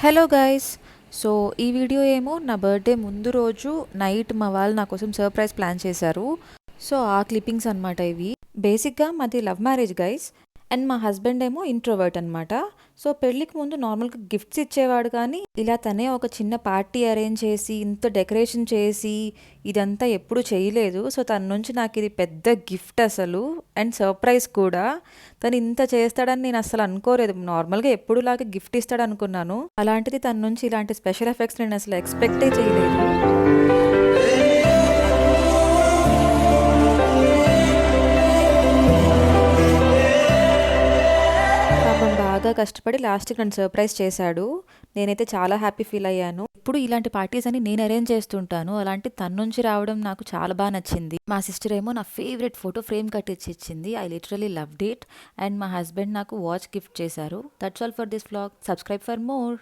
Hello guys. So ఈ video ఏమో నా బర్త్డే ముందు రోజు నైట్ మా వాళ్ళు నా కోసం సర్ప్రైజ్ ప్లాన్ చేశారు. సో ఆ క్లిప్పింగ్స్ అనమాట ఇవి. బేసిక్గా మాది లవ్ మ్యారేజ్ గైస్. అండ్ మా హస్బెండ్ ఏమో ఇంట్రోవర్ట్ అనమాట. సో పెళ్ళికి ముందు నార్మల్గా గిఫ్ట్స్ ఇచ్చేవాడు, కానీ ఇలా తనే ఒక చిన్న పార్టీ అరేంజ్ చేసి ఇంత డెకరేషన్ చేసి ఇదంతా ఎప్పుడు చేయలేదు. సో తన నుంచి నాకు ఇది పెద్ద గిఫ్ట్ అసలు, అండ్ సర్ప్రైజ్ కూడా. తను ఇంత చేస్తాడని నేను అసలు అనుకోలేదు. నార్మల్గా ఎప్పుడులాగా గిఫ్ట్ ఇస్తాడు అనుకున్నాను, అలాంటిది తన నుంచి ఇలాంటి స్పెషల్ ఎఫెక్ట్స్ నేను అసలు ఎక్స్పెక్టే చేయలేదు. పాపం బాగా కష్టపడి లాస్ట్కి నన్ను సర్ప్రైజ్ చేశాడు. నేనైతే చాలా హ్యాపీ ఫీల్ అయ్యాను. ఇప్పుడు ఇలాంటి పార్టీస్ అని నేను అరేంజ్ చేస్తుంటాను, అలాంటి తన నుంచి రావడం నాకు చాలా బాగా నచ్చింది. మా సిస్టర్ ఏమో నా ఫేవరెట్ ఫోటో ఫ్రేమ్ కట్టించి ఇచ్చింది. I literally loved it. And మా హస్బెండ్ నాకు వాచ్ గిఫ్ట్ చేశారు. That's all for this vlog. Subscribe for more.